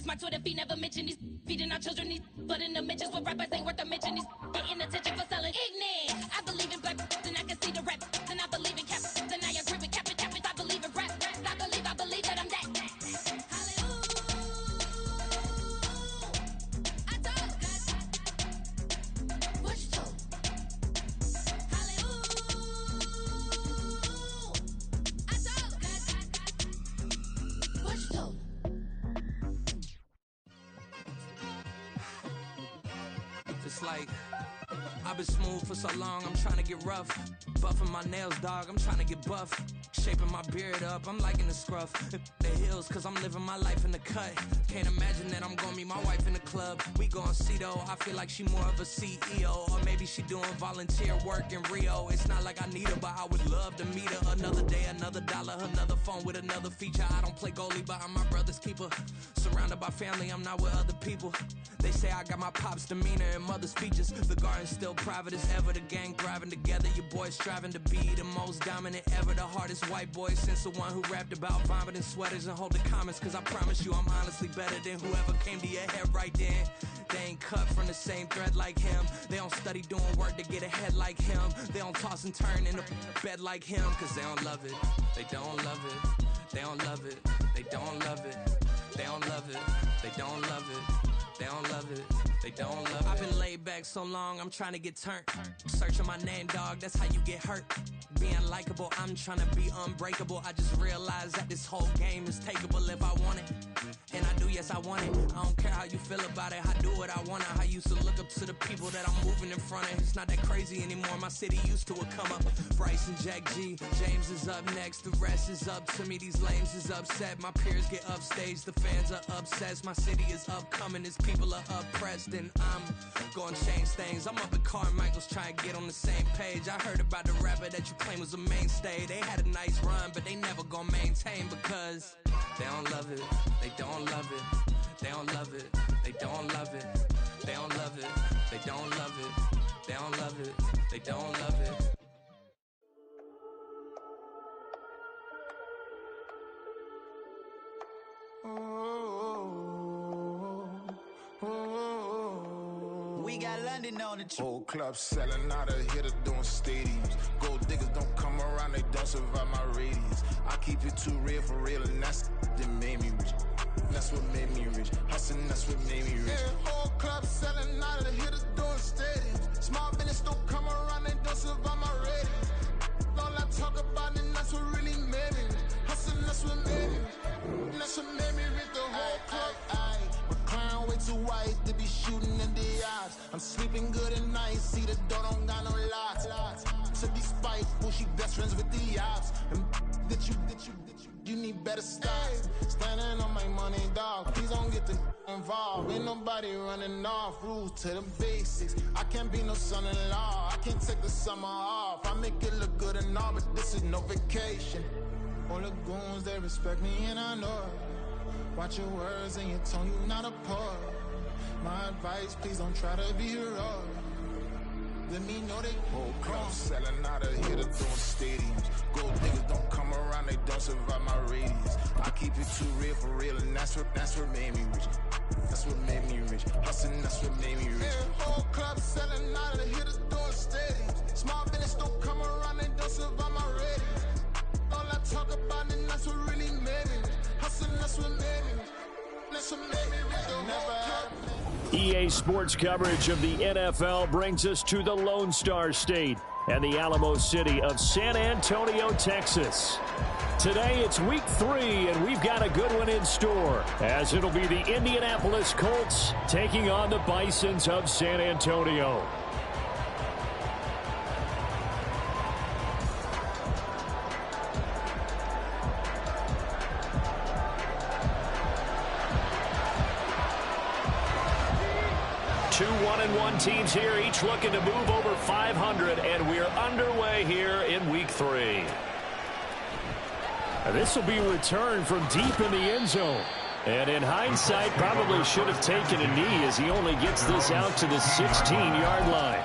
My Twitter feed never mention these feeding our children these, but in the mentions with rappers ain't worth a mention. These getting attention for selling ignorant. I believe in black and I can see the rap, and I believe in cap, and I agree with cap. I believe in rap, I believe that I'm that. It's like, I've been smooth for so long, I'm trying to get rough. Buffing my nails, dog, I'm trying to get buff. Shaping my beard up, I'm liking the scruff. The heels, cause I'm living my life in the cut. Can't imagine that I'm gonna meet my wife in the club. We gon' see though, I feel like she more of a CEO. Or maybe she doing volunteer work in Rio. It's not like I need her, but I would love to meet her. Another day, another dollar, another phone with another feature. I don't play goalie, but I'm my brother's keeper. Surrounded by family, I'm not with other people. They say I got my pop's demeanor and mother's features. The garden's still private as ever, the gang thriving together. Your boys striving to be the most dominant ever. The hardest white boy since the one who rapped about vomiting sweaters and holding comments. Cause I promise you I'm honestly better than whoever came to your head right then. They ain't cut from the same thread like him. They don't study doing work to get ahead like him. They don't toss and turn in the bed like him. Cause they don't love it, they don't love it. They don't love it, they don't love it. They don't love it, they don't love it. They don't love it, they don't love it. I've been laid back so long, I'm trying to get turned. Searching my name, dog, that's how you get hurt. Being likable, I'm trying to be unbreakable. I just realized that this whole game is takeable if I want it. And I do, yes, I want it. I don't care how you feel about it, I do what I want. I used to look up to the people that I'm moving in front of. It's not that crazy anymore, my city used to it come up. Bryce and Jack G, James is up next. The rest is up to me, these lames is upset. My peers get upstaged, the fans are obsessed. My city is upcoming, it's people are oppressed, and I'm gonna change things. I'm up at Carmichael's trying to get on the same page. I heard about the rapper that you claim was a mainstay. They had a nice run, but they never gonna maintain because they don't love it, they don't love it, they don't love it, they don't love it, they don't love it, they don't love it, they don't love it, they don't love it. We got London on the trip. Whole club selling out of here to doing stadiums. Gold diggers don't come around, they don't survive my radius. I keep it too real for real, and that's that made me rich. That's what made me rich. Hustling, that's what made me rich. Yeah, whole club selling out of here to doing stadiums. Small business don't come around, they don't survive my radius. All I talk about, and that's what really made me rich. Hustling, that's what made me rich. That's what made me rich. The whole club. Way too white to be shooting in the eyes. I'm sleeping good at night, see the door don't got no locks. To be spiteful, she best friends with the ops. And you need better stops. Standing on my money, dog, please don't get the involved. Ain't nobody running off, rules to the basics. I can't be no son-in-law, I can't take the summer off. I make it look good and all, but this is no vacation. All the goons, they respect me and I know it. Watch your words and your tone, you not a poet. My advice, please don't try to be heroic. Let me know they whole club selling out of here to doing stadiums. Gold diggers don't come around, they don't survive my radius. I keep it too real for real, and that's what made me rich. That's what made me rich. Hustling, that's what made me rich. Yeah, whole club selling out of here to doing stadiums. Small business don't come around, they don't survive my radius. All I talk about, and that's what really made me rich. Hustling, that's what made me rich. That's what made me rich. The whole club. EA Sports coverage of the NFL brings us to the Lone Star State and the Alamo City of San Antonio, Texas. Today it's week 3, and we've got a good one in store, as it'll be the Indianapolis Colts taking on the Bisons of San Antonio. Two 1-1 teams here, each looking to move over 500, and we're underway here in week 3. This will be a return from deep in the end zone. And in hindsight, probably should have taken a knee as he only gets this out to the 16-yard line.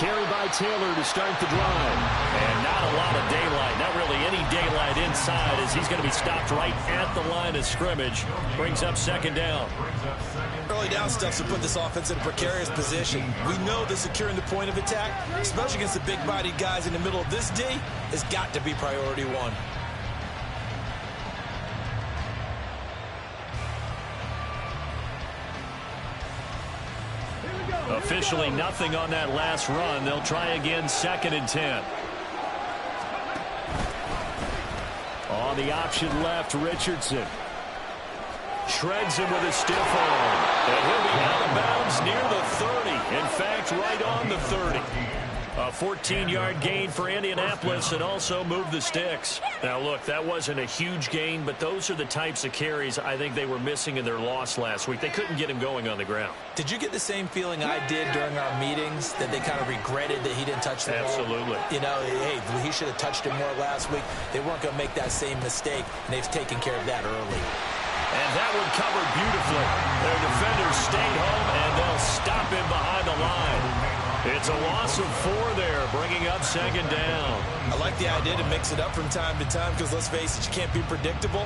carry by Taylor to start the drive. And not a lot of daylight, not really any daylight inside, as he's going to be stopped right at the line of scrimmage. Brings up second down. Early down stuff to put this offense in a precarious position. We know that securing the point of attack, especially against the big-bodied guys in the middle of this D, has got to be priority one. Officially nothing on that last run. They'll try again, 2nd and 10. On the option left, Richardson. Shreds him with a stiff arm. And he'll be out of bounds near the 30. In fact, right on the 30. A 14-yard gain for Indianapolis and also move the sticks. Now, look, that wasn't a huge gain, but those are the types of carries I think they were missing in their loss last week. They couldn't get him going on the ground. Did you get the same feeling I did during our meetings, that they kind of regretted that he didn't touch the ball? Absolutely. You know, hey, he should have touched it more last week. They weren't going to make that same mistake, and they've taken care of that early. And that one covered beautifully. Their defenders stayed home, and they'll stop him behind the line. It's a loss of 4 there, bringing up 2nd down. I like the idea to mix it up from time to time because, let's face it, you can't be predictable.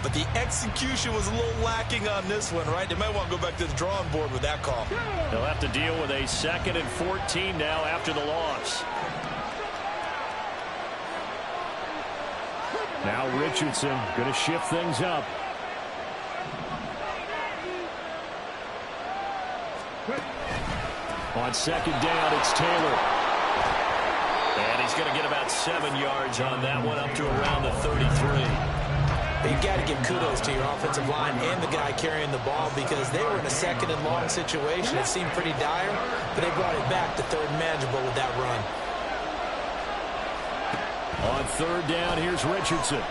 But the execution was a little lacking on this one, right? They might want to go back to the drawing board with that call. They'll have to deal with a 2nd and 14 now after the loss. Now Richardson going to shift things up. On 2nd down, it's Taylor. And he's going to get about 7 yards on that one, up to around the 33. You've got to give kudos to your offensive line and the guy carrying the ball because they were in a 2nd and long situation. It seemed pretty dire, but they brought it back to 3rd and manageable with that run. On 3rd down, here's Richardson.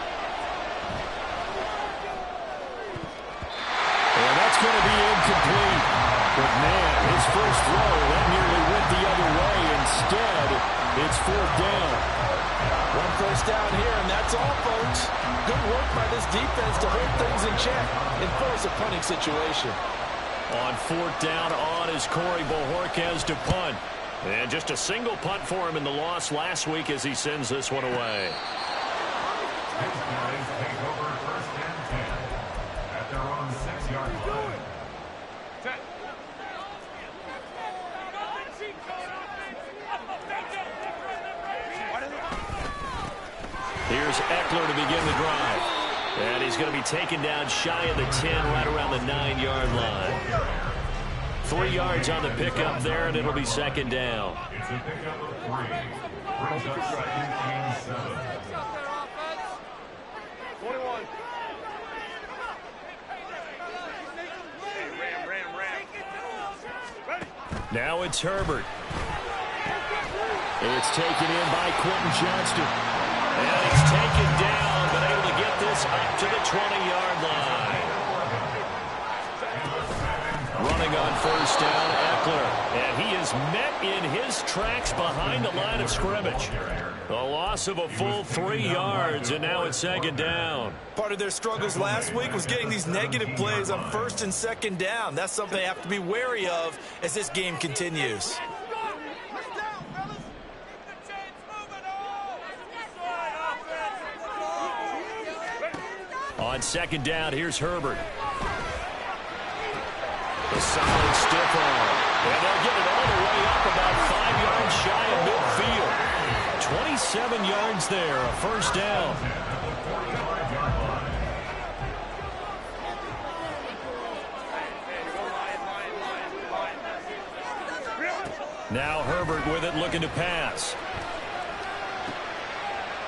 And that's going to be incomplete. But, man, his first throw, that nearly went the other way. Instead, it's 4th down. 1 first down here, and that's all, folks. Good work by this defense to hold things in check and force a punting situation. On 4th down, on is Corey Bojorquez to punt. And just a single punt for him in the loss last week as he sends this one away. Here's Eckler to begin the drive. And he's going to be taken down shy of the 10, right around the 9-yard line. 3 yards on the pickup there, and it'll be 2nd down. It's a pickup of 3. Brings up 2nd and 7. 21. Now it's Herbert. It's taken in by Quentin Johnston. And he's taken down, but able to get this up to the 20-yard line. Running on 1st down, Eckler. And he is met in his tracks behind the line of scrimmage. A loss of a full 3 yards, and now it's 2nd down. Part of their struggles last week was getting these negative plays on 1st and 2nd down. That's something they have to be wary of as this game continues. On 2nd down, here's Herbert. A solid stiff arm. And they'll get it all the way up about 5 yards shy of midfield. 27 yards there, a 1st down. Now Herbert with it, looking to pass.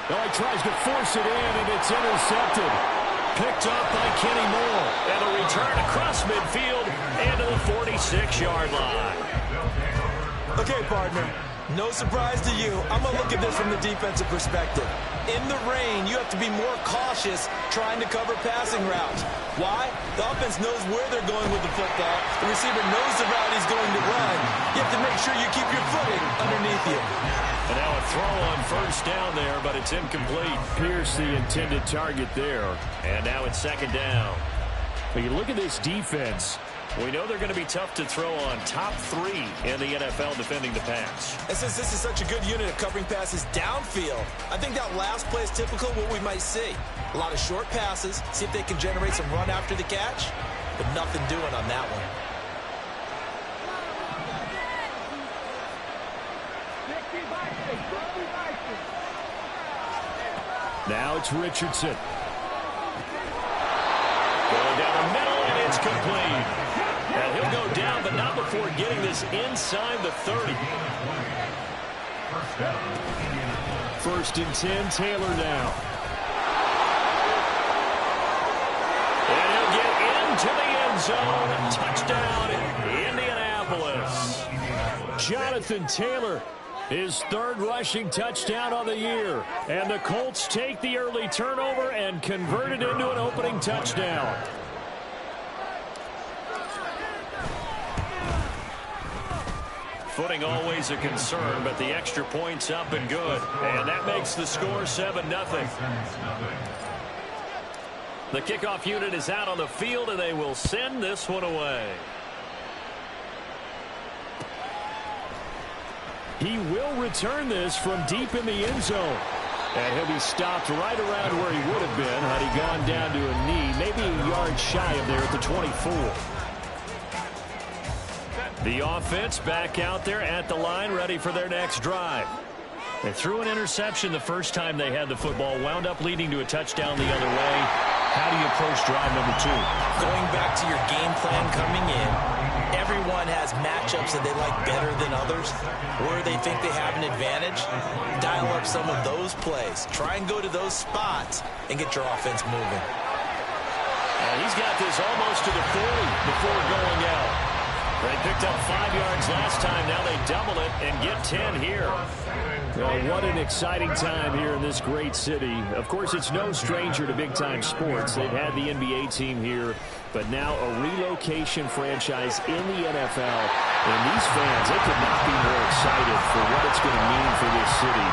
Oh, he tries to force it in, and it's intercepted. Picked up by Kenny Moore. And a return across midfield and to the 46-yard line. Okay, partner. No surprise to you. I'm going to look at this from the defensive perspective. In the rain, you have to be more cautious trying to cover passing routes. Why? The offense knows where they're going with the football. The receiver knows the route he's going to run. You have to make sure you keep your footing underneath you. And now a throw on 1st down there, but it's incomplete. Pierce the intended target there. And now it's 2nd down. But you look at this defense. We know they're going to be tough to throw on. Top 3 in the NFL defending the pass. And since this is such a good unit of covering passes downfield, I think that last play is typical of what we might see. A lot of short passes, see if they can generate some run after the catch, but nothing doing on that one. Now it's Richardson. Going down the middle, and it's complete. And he'll go down, but not before getting this inside the 30. First and 10, Taylor now. And he'll get into the end zone. Touchdown, Indianapolis. Jonathan Taylor, his 3rd rushing touchdown on the year. And the Colts take the early turnover and convert it into an opening touchdown. Footing always a concern, but the extra point's up and good. And that makes the score 7-0. The kickoff unit is out on the field, and they will send this one away. He will return this from deep in the end zone. And he'll be stopped right around where he would have been had he gone down to a knee, maybe a yard shy of there at the 24. The offense back out there at the line, ready for their next drive. They threw an interception the first time they had the football, wound up leading to a touchdown the other way. How do you approach drive number 2? Going back to your game plan coming in, everyone has matchups that they like better than others, where they think they have an advantage. Dial up some of those plays. Try and go to those spots and get your offense moving. And he's got this almost to the 40 before going out. They picked up 5 yards last time. Now they double it and get 10 here. Well, what an exciting time here in this great city. Of course, it's no stranger to big-time sports. They've had the NBA team here, but now a relocation franchise in the NFL. And these fans, they could not be more excited for what it's going to mean for this city.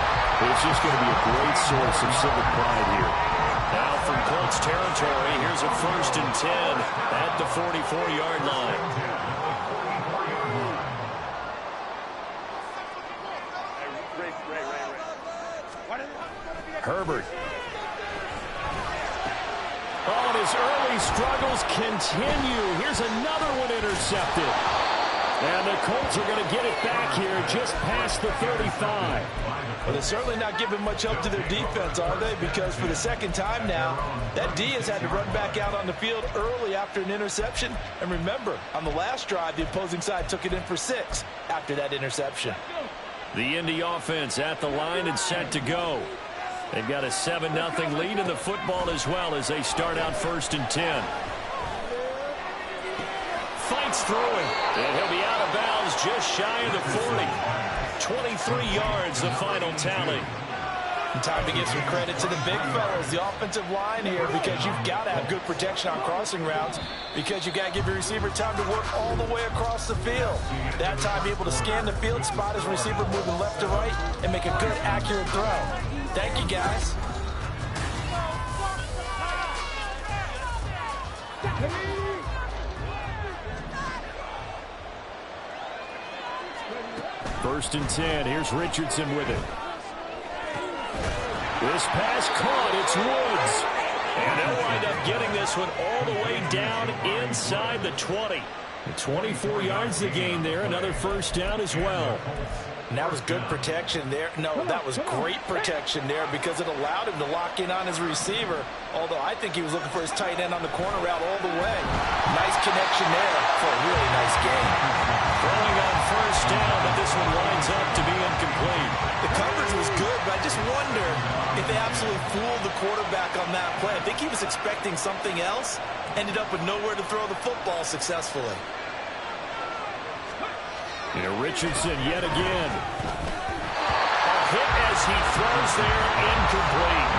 It's just going to be a great source of civic pride here. Now from Colts territory, here's a 1st and 10 at the 44-yard line. Herbert. Oh, and his early struggles continue. Here's another one intercepted. And the Colts are going to get it back here just past the 35. Well, they're certainly not giving much help to their defense, are they? Because for the second time now, that D has had to run back out on the field early after an interception. And remember, on the last drive, the opposing side took it in for 6 after that interception. The Indy offense at the line and set to go. They've got a 7-0 lead in the football as well as they start out 1st and 10. Fights through it, and he'll be out of bounds just shy of the 40. 23 yards, the final tally. And time to give some credit to the big fellas, the offensive line here, because you've got to have good protection on crossing routes, because you've got to give your receiver time to work all the way across the field. That time, be able to scan the field, spot his receiver moving left to right, and make a good, accurate throw. Thank you, guys. First and 10. Here's Richardson with it. This pass caught. It's Woods. And they'll wind up getting this one all the way down inside the 20. 24 yards the gain there. Another first down as well. And that was good protection there. No, that was great protection there because it allowed him to lock in on his receiver, although I think he was looking for his tight end on the corner route all the way. Nice connection there for a really nice game. Throwing on first down, but this one winds up to be incomplete. The coverage was good, but I just wonder if they absolutely fooled the quarterback on that play. I think he was expecting something else, ended up with nowhere to throw the football successfully. Richardson yet again. A hit as he throws there, incomplete.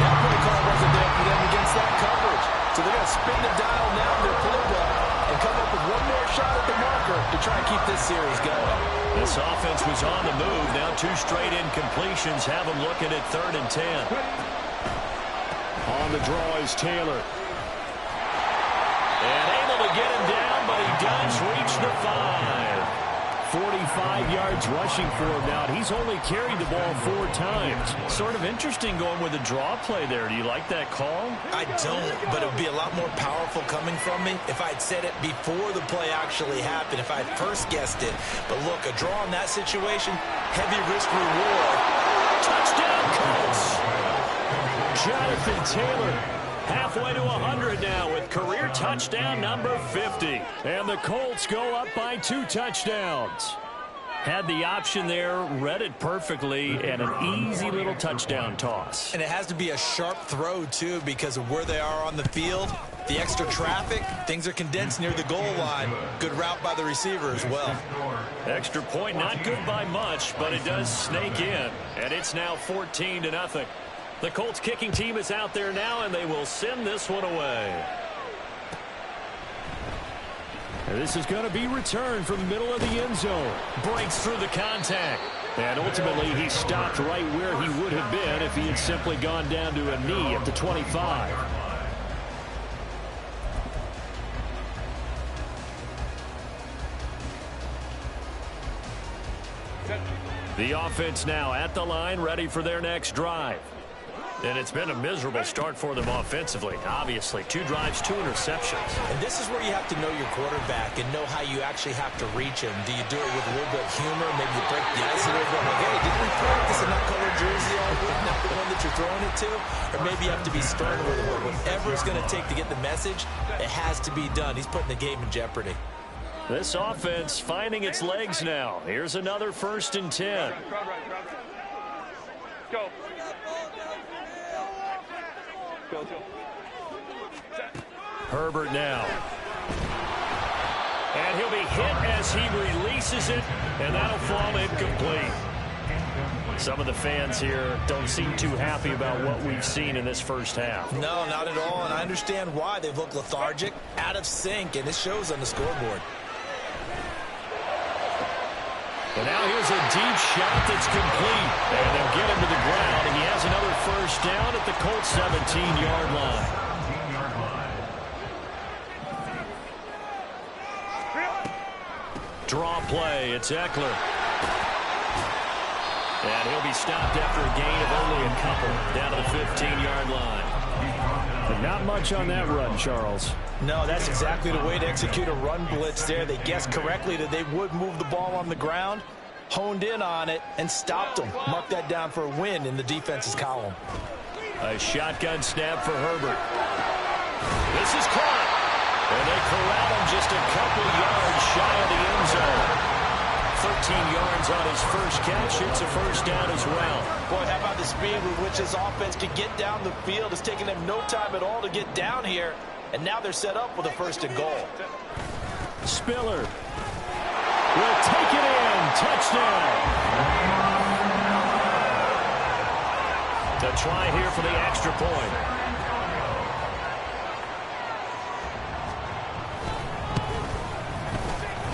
That play call wasn't there for them against that coverage. So they're going to spin the dial now in their playbook and come up with one more shot at the marker to try and keep this series going. This offense was on the move. Now 2 straight incompletions have them looking at 3rd and 10. On the draw is Taylor. And able to get him down, but he does reach the 5. 45 yards rushing for him now. He's only carried the ball 4 times. Sort of interesting going with a draw play there. Do you like that call? I don't, but it would be a lot more powerful coming from me if I had said it before the play actually happened, if I had first guessed it. But look, a draw in that situation, heavy risk reward. Touchdown, Colts! Jonathan Taylor halfway to 100 now with career touchdown number 50. And the Colts go up by 2 touchdowns. Had the option there, read it perfectly, and an easy little touchdown toss. And it has to be a sharp throw, too, because of where they are on the field. The extra traffic, things are condensed near the goal line. Good route by the receiver as well. Extra point, not good by much, but it does snake in. And it's now 14-0. The Colts kicking team is out there now, and they will send this one away. And this is going to be returned from the middle of the end zone. Breaks through the contact. And ultimately, he stopped right where he would have been if he had simply gone down to a knee at the 25. The offense now at the line, ready for their next drive. And it's been a miserable start for them offensively. Obviously, 2 drives, 2 interceptions. And this is where you have to know your quarterback and know how you actually have to reach him. Do you do it with a little bit of humor? Maybe you break the ice a little bit. Like, hey, didn't we practice in that colored jersey all week, not the one that you're throwing it to? Or maybe you have to be stern with him. Whatever it's going to take to get the message, it has to be done. He's putting the game in jeopardy. This offense finding its legs now. Here's another 1st and 10. Go. Herbert now. And he'll be hit as he releases it, and that'll fall incomplete. Some of the fans here don't seem too happy about what we've seen in this first half. No, not at all, and I understand why. They've looked lethargic, out of sync, and it shows on the scoreboard. And now here's a deep shot that's complete. And they'll get him to the ground, and he has another 1st down at the Colts 17-yard line. Draw play, it's Eckler. And he'll be stopped after a gain of only a couple down to the 15-yard line. But not much on that run, Charles. No, that's exactly the way to execute a run blitz there. They guessed correctly that they would move the ball on the ground, honed in on it, and stopped them. Mark that down for a win in the defense's column. A shotgun snap for Herbert. This is caught. And they corral him just a couple yards shy of the end zone. 13 yards on his first catch. It's a 1st down as well. Boy, how about the speed with which this offense can get down the field? It's taken them no time at all to get down here. And now they're set up with a 1st and goal. Spiller will take it in. Touchdown. The try here for the extra point.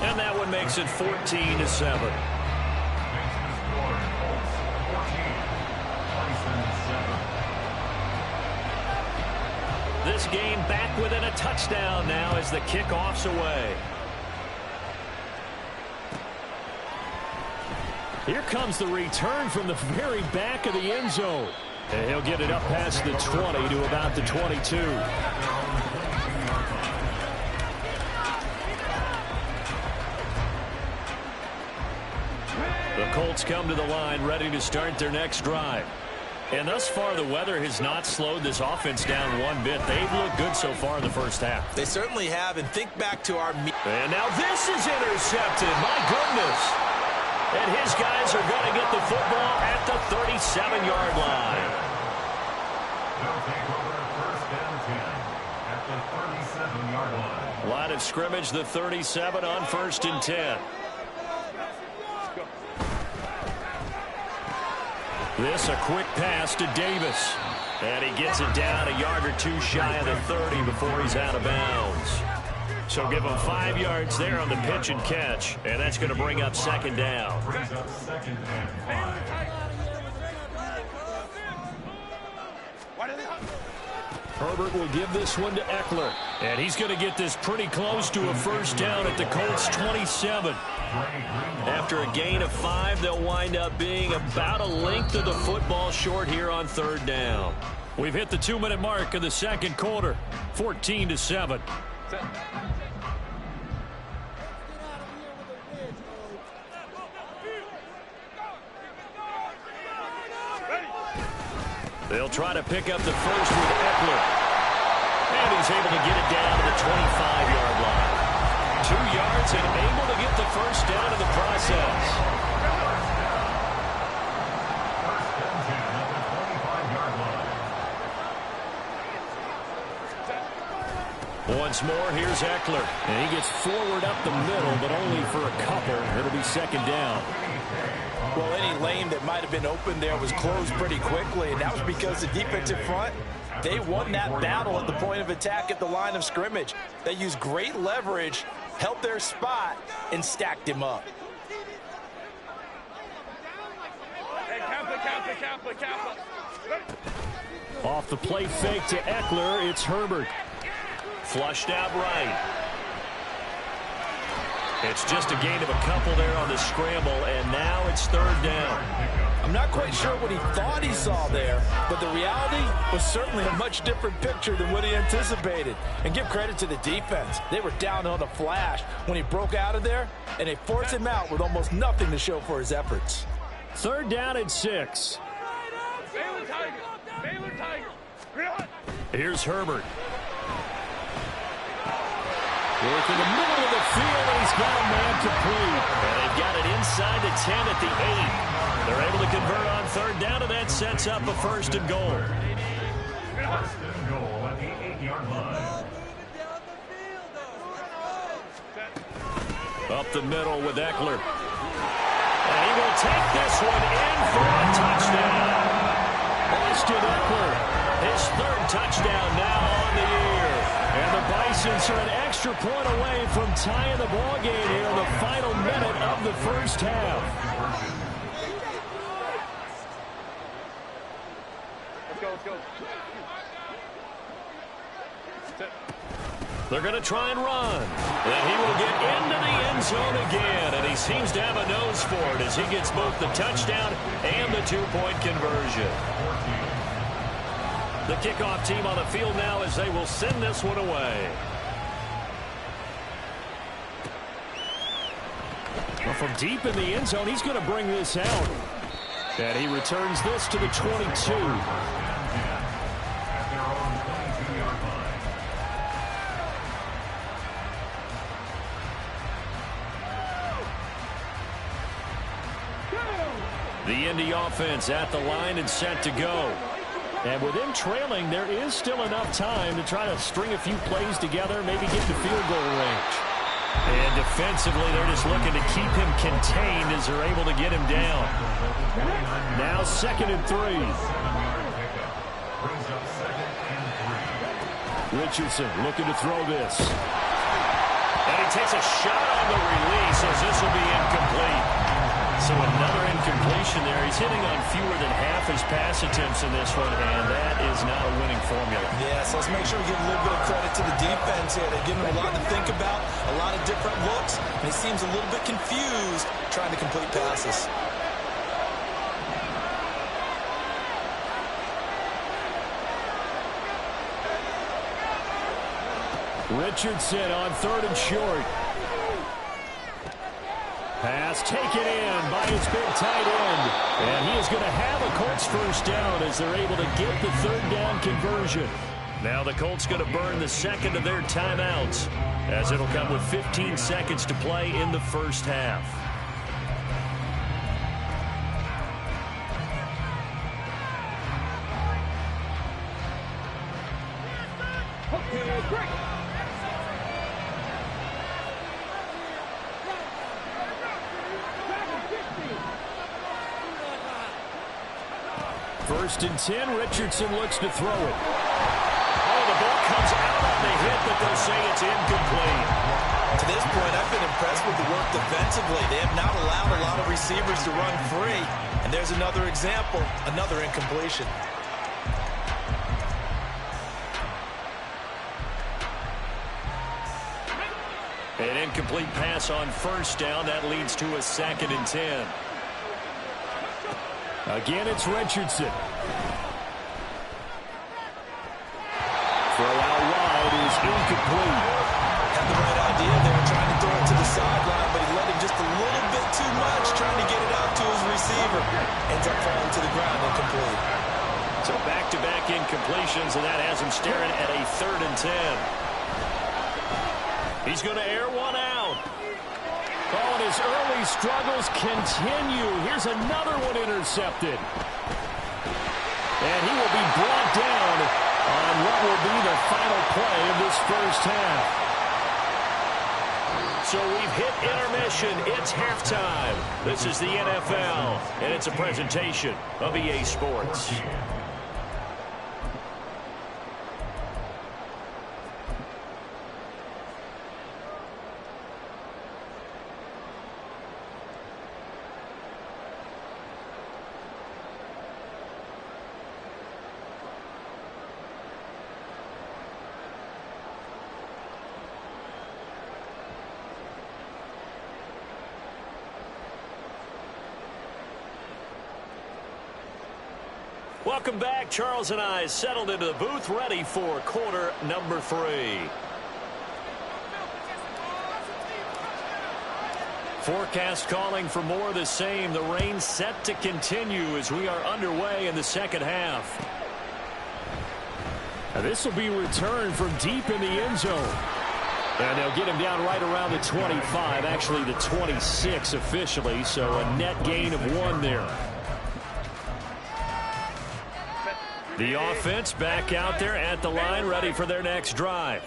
And that one makes it 14-7. This game back within a touchdown now as the kickoff's away. Here comes the return from the very back of the end zone. And he'll get it up past the 20 to about the 22. The Colts come to the line ready to start their next drive. And thus far, the weather has not slowed this offense down one bit. They've looked good so far in the first half. They certainly have, and think back to our... And now this is intercepted. My goodness. And his guys are going to get the football at the 37-yard line. They'll take over 1st and 10 at the 37-yard line. Line of scrimmage, the 37 on 1st and 10. This a quick pass to Davis. And he gets it down a yard or 2 shy of the 30 before he's out of bounds. So give him 5 yards there on the pitch and catch. And that's going to bring up 2nd down. Brings up 2nd and 5. Herbert will give this one to Eckler. And he's going to get this pretty close to a first down at the Colts 27. After a gain of 5, they'll wind up being about a length of the football short here on third down. We've hit the 2-minute mark of the second quarter, 14-7. They'll try to pick up the first with Eckler. And he's able to get it down to the 25-yard line. 2 yards and able to get the first down in the process. First and 10 at the 25-yard line. Once more, here's Eckler. And he gets forward up the middle, but only for a couple. It'll be second down. Well, any lane that might have been open there was closed pretty quickly, and that was because the defensive front, they won that battle at the point of attack at the line of scrimmage. They used great leverage, held their spot, and stacked him up. Off the play fake to Eckler, it's Herbert. Flushed out right. It's just a gain of a couple there on the scramble, and now it's third down. I'm not quite sure what he thought he saw there, but the reality was certainly a much different picture than what he anticipated. And give credit to the defense. They were down on a flash when he broke out of there, and they forced him out with almost nothing to show for his efforts. Third down and 6. Here's Herbert. Work in the middle of the field, and he's got a man complete. And they've got it inside the 10 at the 8. They're able to convert on third down, and that sets up a first and goal. First and goal at the 8-yard line. Up the middle with Eckler. And he will take this one in for a touchdown. Austin Eckler, his third touchdown now on the year. And the Bisons are an extra point away from tying the ball game here in the final minute of the first half. Let's go. They're going to try and run. And he will get into the end zone again. And he seems to have a nose for it as he gets both the touchdown and the two-point conversion. The kickoff team on the field now as they will send this one away. Well, from deep in the end zone, he's going to bring this out. And he returns this to the 22. The Indy offense at the line and set to go. And with him trailing, there is still enough time to try to string a few plays together, maybe get to field goal range. And defensively, they're just looking to keep him contained as they're able to get him down. Now 2nd and 3. Richardson looking to throw this. And he takes a shot on the release as this will be incomplete. So another incompletion there. He's hitting on fewer than half his pass attempts in this one, and that is not a winning formula. Yeah, so let's make sure we give a little bit of credit to the defense here. They're giving him a lot to think about, a lot of different looks, and he seems a little bit confused trying to complete passes. Richardson on 3rd and short. Pass taken in by his big tight end. And he is going to have a Colts first down as they're able to get the third down conversion. Now the Colts going to burn the second of their timeouts as it'll come with 15 seconds to play in the first half. First and 10, Richardson looks to throw it. Oh, the ball comes out on the hit, but they'll say it's incomplete. To this point, I've been impressed with the work defensively. They have not allowed a lot of receivers to run free. And there's another example, another incompletion. An incomplete pass on first down. That leads to a 2nd and 10. Again, it's Richardson. Throw out wide is incomplete. Had the right idea there, trying to throw it to the sideline, but he let him just a little bit too much, trying to get it out to his receiver. Ends up falling to the ground, incomplete. So back-to-back incompletions, and that has him staring at a 3rd and 10. He's going to air one out. Oh, and his early struggles continue. Here's another one intercepted. And he will be brought down on what will be the final play of this first half. So we've hit intermission. It's halftime. This is the NFL, and it's a presentation of EA Sports. Welcome back. Charles and I settled into the booth, ready for quarter number 3. Forecast calling for more of the same. The rain set to continue as we are underway in the second half. Now this will be returned from deep in the end zone. And they'll get him down right around the 25, actually the 26 officially, so a net gain of 1 there. The offense back out there at the line, ready for their next drive.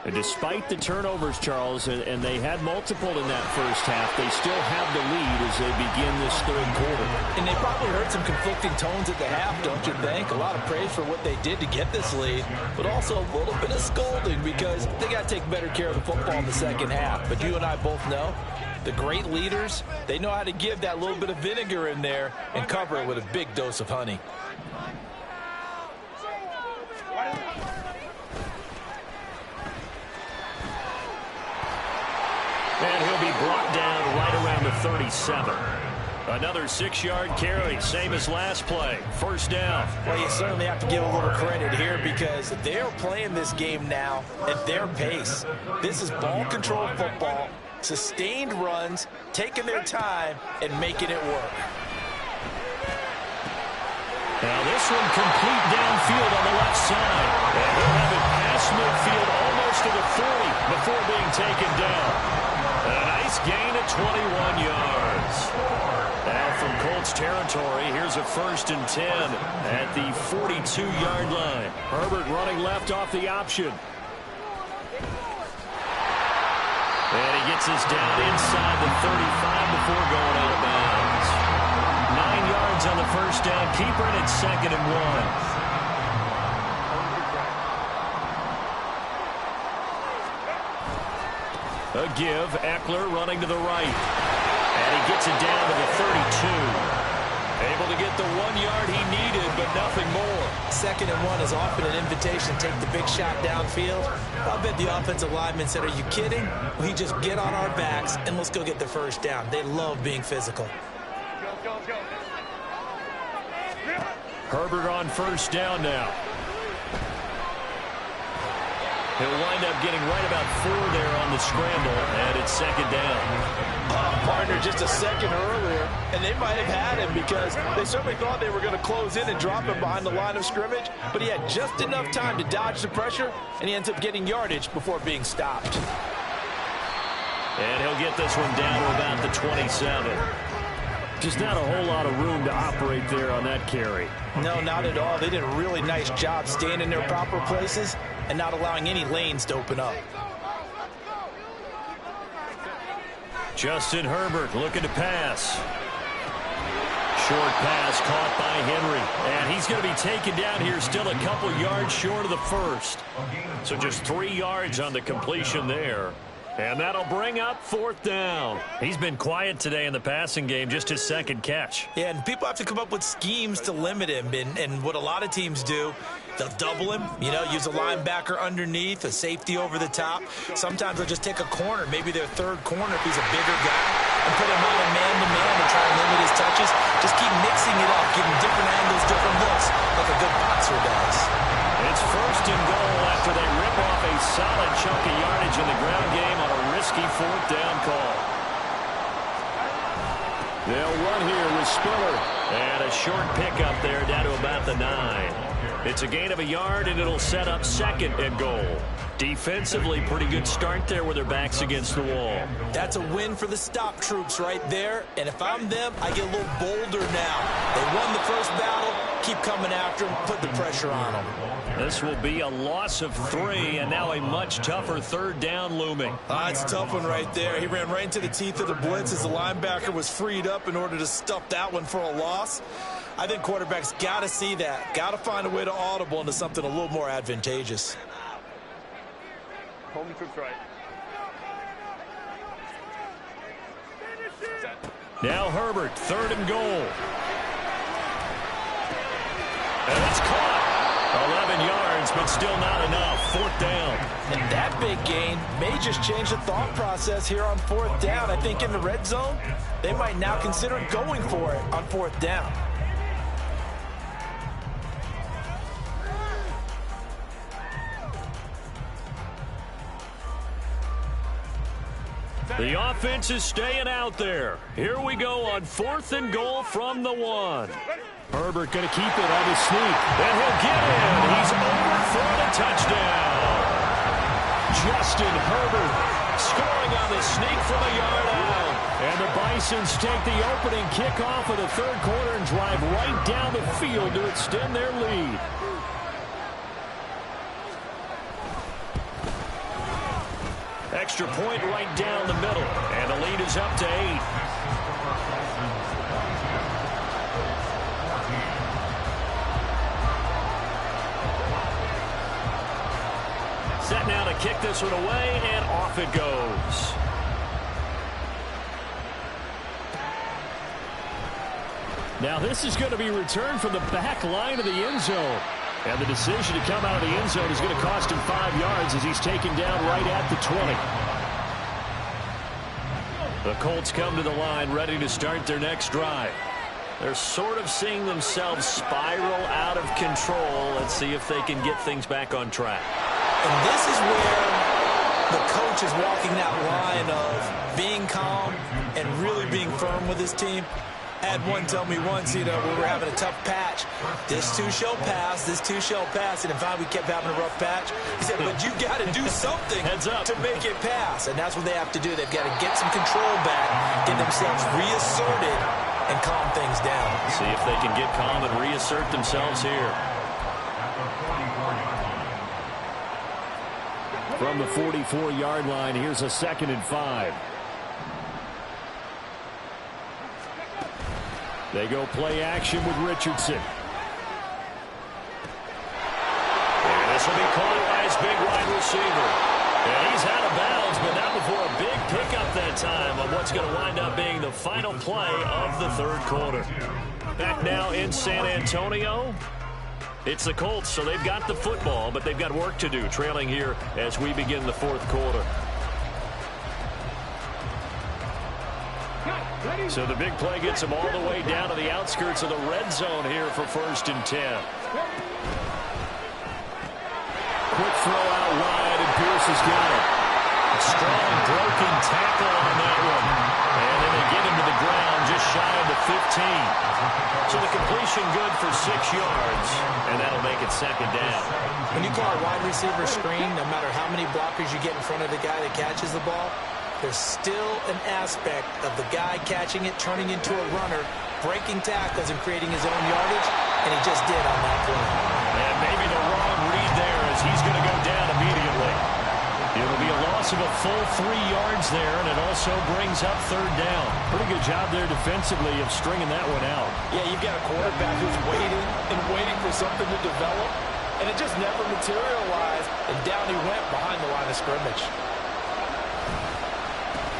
And despite the turnovers, Charles, and they had multiple in that first half, they still have the lead as they begin this 3rd quarter. And they probably heard some conflicting tones at the half, don't you think? A lot of praise for what they did to get this lead, but also a little bit of scolding because they got to take better care of the football in the second half. But you and I both know the great leaders, they know how to give that little bit of vinegar in there and cover it with a big dose of honey. And he'll be brought down right around the 37. Another 6-yard carry, same as last play. First down. Well, you certainly have to give a little credit here because they're playing this game now at their pace. This is ball control football, sustained runs, taking their time, and making it work. Now this one complete downfield on the left side. And he'll have it past midfield almost to the 40 before being taken down. A nice gain of 21 yards. Now from Colts territory, here's a 1st and 10 at the 42-yard line. Herbert running left off the option. And he gets us down inside the 35 before going out of bounds. 9 yards on the first down. Keeper, and it's 2nd and 1. A give, Eckler running to the right. And he gets it down to the 32. Able to get the 1 yard he needed, but nothing more. 2nd and 1 is often an invitation to take the big shot downfield. I bet the offensive lineman said, are you kidding? We just get on our backs and let's go get the first down. They love being physical. Herbert on first down now. He'll wind up getting right about 4 there on the scramble, and it's 2nd down. Partner just a second earlier, and they might have had him because they certainly thought they were going to close in and drop him behind the line of scrimmage, but he had just enough time to dodge the pressure, and he ends up getting yardage before being stopped. And he'll get this one down to about the 27. Just not a whole lot of room to operate there on that carry. No, not at all. They did a really nice job staying in their proper places and not allowing any lanes to open up. Justin Herbert looking to pass. Short pass caught by Henry. And he's going to be taken down here still a couple yards short of the first. So just 3 yards on the completion there. And that'll bring up 4th down. He's been quiet today in the passing game, just his second catch. Yeah, and people have to come up with schemes to limit him. And what a lot of teams do, they'll double him, use a linebacker underneath, a safety over the top. Sometimes they'll just take a corner, maybe their third corner if he's a bigger guy, and put him on a man-to-man and try and limit his touches. Just keep mixing it up, giving different angles, different looks, like a good boxer does. It's 1st and goal after they rip off a solid chunk of yardage in the ground game on a risky 4th down call. They'll run here with Spiller. And a short pickup there down to about the 9. It's a gain of a yard, and it'll set up 2nd and goal. Defensively, pretty good start there with their backs against the wall. That's a win for the stop troops right there. And if I'm them, I get a little bolder now. They won the first battle. Keep coming after them. Put the pressure on them. This will be a loss of 3, and now a much tougher 3rd down looming. It's a tough one right there. He ran right into the teeth of the blitz as the linebacker was freed up in order to stuff that one for a loss. I think quarterbacks got to see that. Got to find a way to audible into something a little more advantageous. Home troops right. Now Herbert, 3rd and goal. And it's caught. 11 yards, but still not enough. 4th down. And that big gain may just change the thought process here on 4th down. I think in the red zone, they might now consider going for it on 4th down. The offense is staying out there. Here we go on 4th and goal from the 1. Herbert going to keep it on his sneak. And he'll get in. He's overthrown a touchdown. Justin Herbert scoring on the sneak from a yard out. And the Bisons take the opening kickoff of the 3rd quarter and drive right down the field to extend their lead. Extra point right down the middle. And the lead is up to 8. Set now to kick this one away, and off it goes. Now this is going to be returned from the back line of the end zone. And the decision to come out of the end zone is going to cost him 5 yards as he's taken down right at the 20. The Colts come to the line ready to start their next drive. They're sort of seeing themselves spiral out of control. Let's see if they can get things back on track. And this is where the coach is walking that line of being calm and really being firm with his team. I had one tell me once, we were having a tough patch. This too shall pass, this too shall pass. And in fact, we kept having a rough patch. He said, but you got to do something to make it pass. And that's what they have to do. They've got to get some control back, get themselves reasserted, and calm things down. See if they can get calm and reassert themselves here. From the 44-yard line, here's a 2nd and 5. They go play action with Richardson. And this will be caught by his big wide receiver. And he's out of bounds, but not before a big pickup that time on what's going to wind up being the final play of the 3rd quarter. Back now in San Antonio. It's the Colts, so they've got the football, but they've got work to do, trailing here as we begin the 4th quarter. So the big play gets them all the way down to the outskirts of the red zone here for 1st and 10. Quick throw out wide, and Pierce has got it. A strong broken tackle on that one. And then they get him to the ground just shy of the 15. So the completion good for 6 yards, and that'll make it 2nd down. When you call a wide receiver screen, no matter how many blockers you get in front of the guy that catches the ball, there's still an aspect of the guy catching it, turning into a runner, breaking tackles and creating his own yardage, and he just did on that play. And maybe the wrong read there as he's going to go down immediately. It'll be a loss of a full 3 yards there, and it also brings up 3rd down. Pretty good job there defensively of stringing that one out. Yeah, you've got a quarterback who's waiting and waiting for something to develop, and it just never materialized, and down he went behind the line of scrimmage.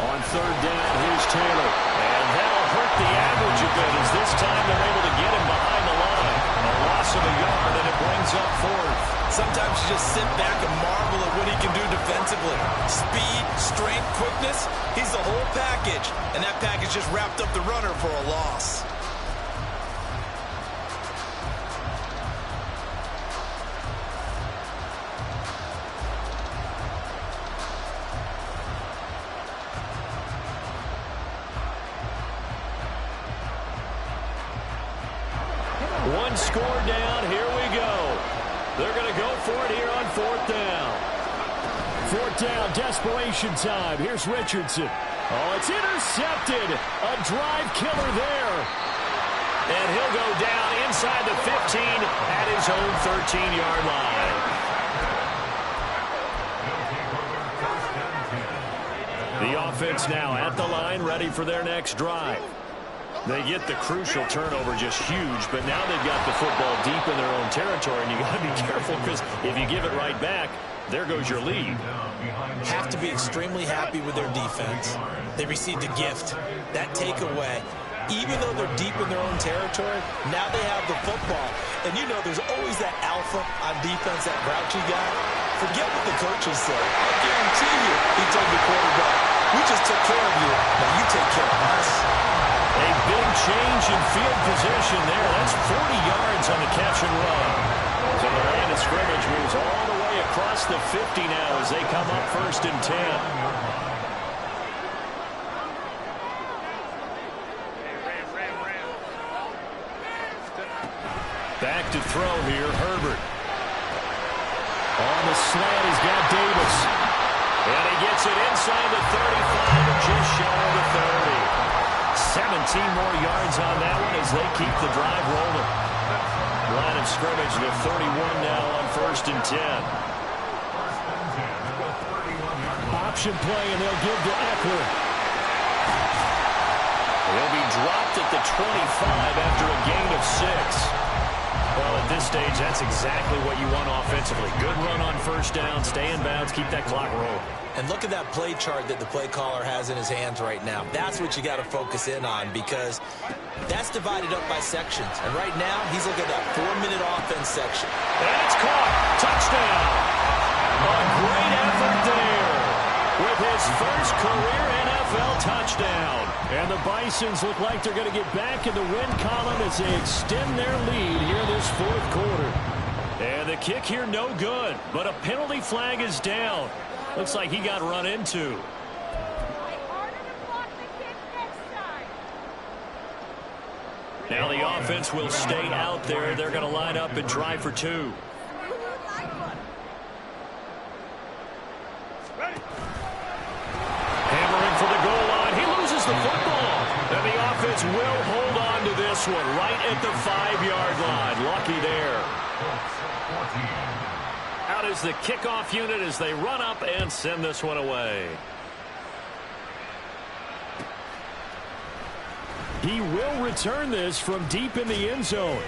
On third down, here's Taylor. And that'll hurt the average a bit as this time they're able to get him behind the line. A loss of a yard, and it brings up fourth. Sometimes you just sit back and marvel at what he can do defensively. Speed, strength, quickness, he's the whole package. And that package just wrapped up the runner for a loss. One score down, here we go. They're going to go for it here on fourth down. Fourth down, desperation time. Here's Richardson. Oh, it's intercepted. A drive killer there. And he'll go down inside the 15 at his own 13-yard line. The offense now at the line, ready for their next drive. They get the crucial turnover, just huge, but now they've got the football deep in their own territory, and you got to be careful because if you give it right back, there goes your lead. Have to be extremely happy with their defense. They received a gift. That takeaway, even though they're deep in their own territory, now they have the football. And you know there's always that alpha on defense, that grouchy guy. Forget what the coaches say. I guarantee you, he told the quarterback, we just took care of you. Now you take care of us. A big change in field position there. That's 40 yards on the catch and run. So the line of scrimmage moves all the way across the 50 now as they come up first and 10. Back to throw here, Herbert. On the slant, he's got Davis. And he gets it inside the 35 and just shy of the 30. 17 more yards on that one as they keep the drive rolling. Line of scrimmage to 31 now on first and 10. Option play, and they'll give to Eckler. He'll be dropped at the 25 after a gain of 6. Well, at this stage, that's exactly what you want offensively. Good run on first down, stay in bounds, keep that clock rolling. And look at that play chart that the play caller has in his hands right now. That's what you got to focus in on because that's divided up by sections. And right now, he's looking at that 4-minute offense section. And it's caught. Touchdown. A great effort there with his first career NFL touchdown. And the Bisons look like they're going to get back in the win column as they extend their lead here this fourth quarter. And the kick here no good, but a penalty flag is down. Looks like he got run into. Now the offense will stay out there. They're going to line up and try for 2. Hammering for the goal line. He loses the football. And the offense will hold on to this one right at the 5-yard line. Lucky there. Out is the kickoff unit as they run up and send this one away. He will return this from deep in the end zone.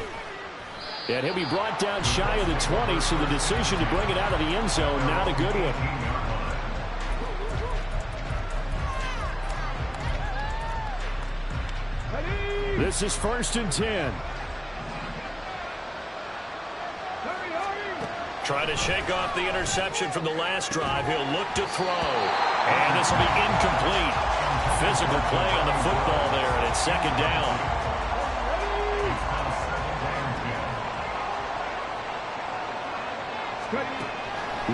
And he'll be brought down shy of the 20, so the decision to bring it out of the end zone, not a good one. This is first and 10. Try to shake off the interception from the last drive. He'll look to throw. And this will be incomplete. Physical play on the football there, and it's second down.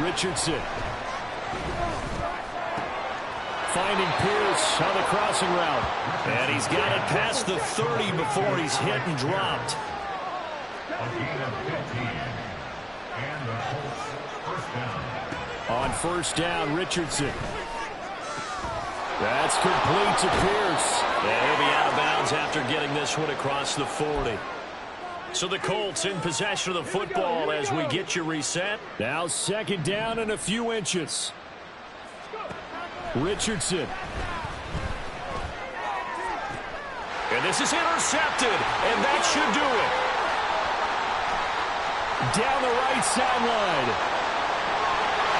Richardson. Finding Pierce on the crossing route. And he's got it past the 30 before he's hit and dropped. On first down, Richardson. That's complete to Pierce. And he'll be out of bounds after getting this one across the 40. So the Colts in possession of the football as we get you reset. Now second down and a few inches. Richardson. And this is intercepted, and that should do it. Down the right sideline.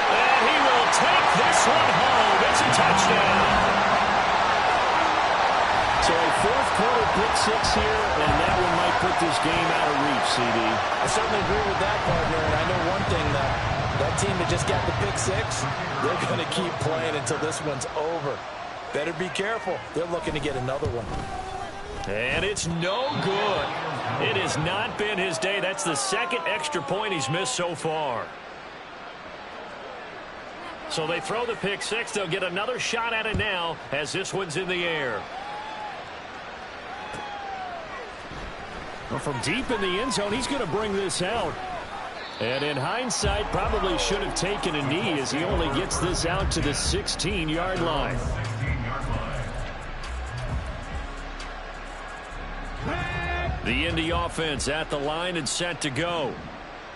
And he will take this one home. It's a touchdown. So a fourth quarter pick six here, and that one might put this game out of reach, CD. I certainly agree with that, partner. And I know one thing, that team that just got the pick six, they're going to keep playing until this one's over. Better be careful. They're looking to get another one. And it's no good. It has not been his day. That's the second extra point he's missed so far. So they throw the pick six. They'll get another shot at it now as this one's in the air. Well, from deep in the end zone, he's going to bring this out. And in hindsight, probably should have taken a knee as he only gets this out to the 16-yard line. The Indy offense at the line and set to go.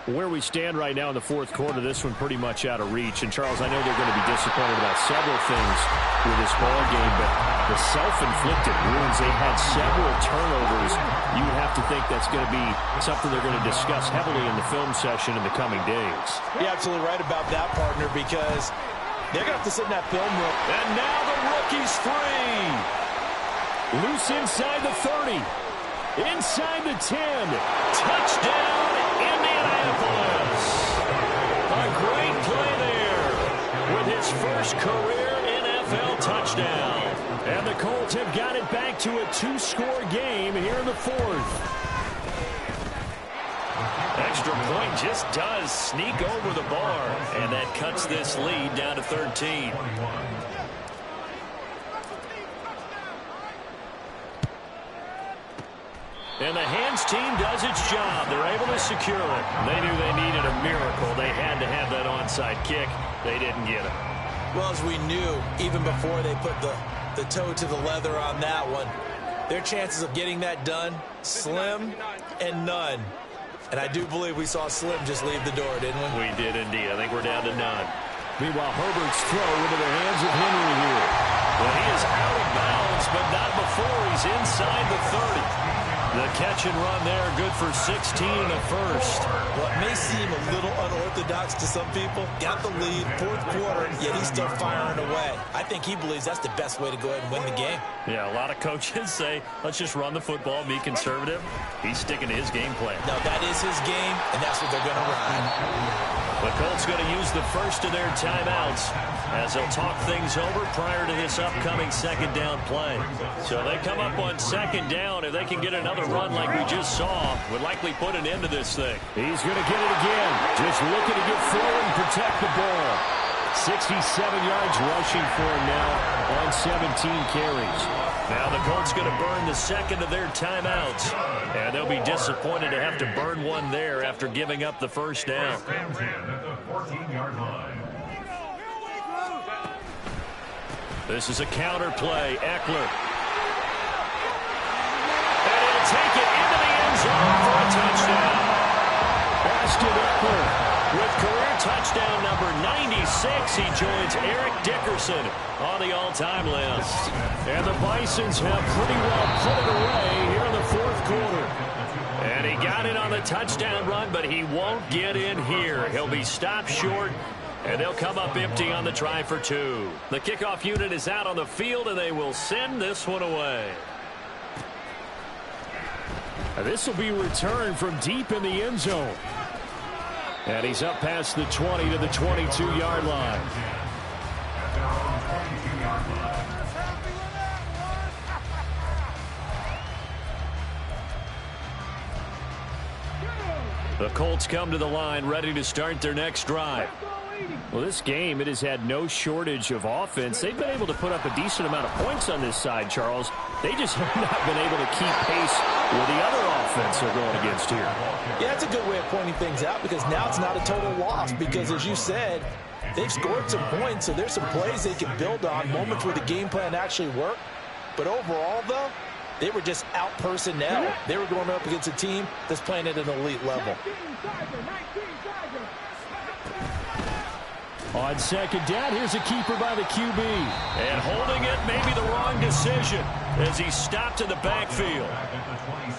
Where we stand right now in the fourth quarter, this one pretty much out of reach. And, Charles, I know they're going to be disappointed about several things with this ball game, but the self-inflicted wounds, they've had several turnovers. You would have to think that's going to be something they're going to discuss heavily in the film session in the coming days. You're absolutely right about that, partner, because they're going to have to sit in that film room. And now the rookie's free. Loose inside the 30. Inside the 10. Touchdown, Indianapolis. A great play there with his first career NFL touchdown. And the Colts have got it back to a 2-score game here in the fourth. Extra point just does sneak over the bar, and that cuts this lead down to 13. And the hands team does its job. They're able to secure it. They knew they needed a miracle. They had to have that onside kick. They didn't get it. Well, as we knew, even before they put the toe to the leather on that one, their chances of getting that done, slim and none. And I do believe we saw Slim just leave the door, didn't we? We did indeed. I think we're down to none. Meanwhile, Herbert's throw into the hands of Henry here. Well, he is out of bounds, but not before he's inside the 30. The catch and run there, good for 16 and a first. Well, it may seem a little unorthodox to some people. Got the lead, fourth quarter, yet he's still firing away. I think he believes that's the best way to go ahead and win the game. Yeah, a lot of coaches say, let's just run the football, be conservative. He's sticking to his game plan. No, that is his game, and that's what they're going to run. The Colts going to use the first of their timeouts as they'll talk things over prior to this upcoming second down play. So they come up on second down. If they can get another run like we just saw, would likely put an end to this thing. He's going to get it again. Just looking to get forward and protect the ball. 67 yards rushing for him now on 17 carries. Now the Colts going to burn the second of their timeouts. And they'll be disappointed to have to burn one there after giving up the first down. This is a counter play. Eckler. And he'll take it into the end zone for a touchdown. Austin Eckler. With career touchdown number 96, he joins Eric Dickerson on the all-time list. And the Bisons have pretty well put it away here in the fourth quarter. And he got it on the touchdown run, but he won't get in here. He'll be stopped short, and they'll come up empty on the try for two. The kickoff unit is out on the field, and they will send this one away. This will be returned from deep in the end zone. And he's up past the 20 to the 22-yard line. The Colts come to the line ready to start their next drive. Well, this game, it has had no shortage of offense. They've been able to put up a decent amount of points on this side, Charles. They just have not been able to keep pace with the other offense they're going against here. Yeah, that's a good way of pointing things out because now it's not a total loss because, as you said, they've scored some points, so there's some plays they can build on, moments where the game plan actually worked. But overall, though, they were just out personnel. They were going up against a team that's playing at an elite level. On second down, here's a keeper by the QB. And holding it may be the wrong decision as he stopped in the backfield.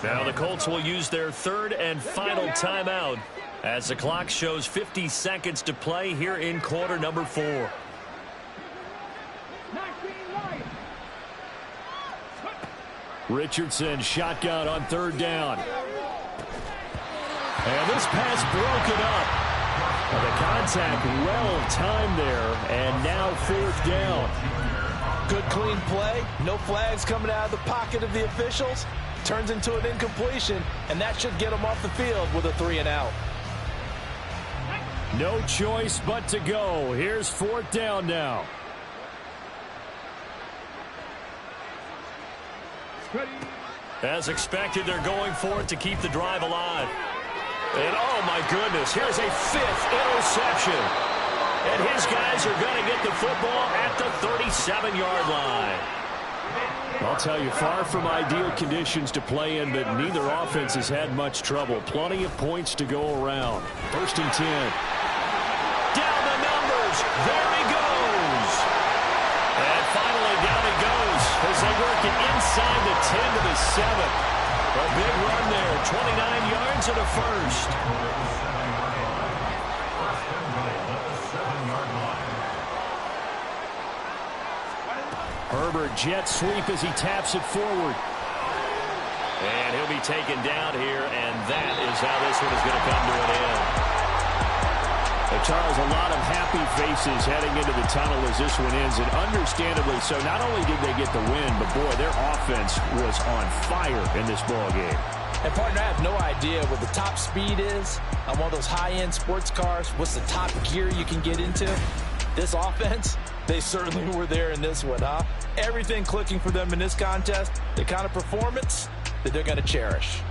Now the Colts will use their third and final timeout as the clock shows 50 seconds to play here in quarter number 4. Richardson shotgun on 3rd down. And this pass broken up. The contact well timed there, and now 4th down. Good clean play. No flags coming out of the pocket of the officials. Turns into an incompletion, and that should get them off the field with a 3 and out. No choice but to go. Here's 4th down now. As expected, they're going for it to keep the drive alive. And, oh, my goodness, here's a 5th interception. And his guys are going to get the football at the 37-yard line. I'll tell you, far from ideal conditions to play in, but neither offense has had much trouble. Plenty of points to go around. 1st and 10. Down the numbers. There he goes. And finally down he goes as they work it inside the 10 to the 7. A big run there, 29 yards and a first. Herbert jet sweep as he taps it forward. And he'll be taken down here, and that is how this one is going to come to an end. Charles, a lot of happy faces heading into the tunnel as this one ends, and understandably so. Not only did they get the win, but, boy, their offense was on fire in this ball game. And, partner, I have no idea what the top speed is on one of those high-end sports cars. What's the top gear you can get into? This offense, they certainly were there in this one, huh? Everything clicking for them in this contest, the kind of performance that they're going to cherish.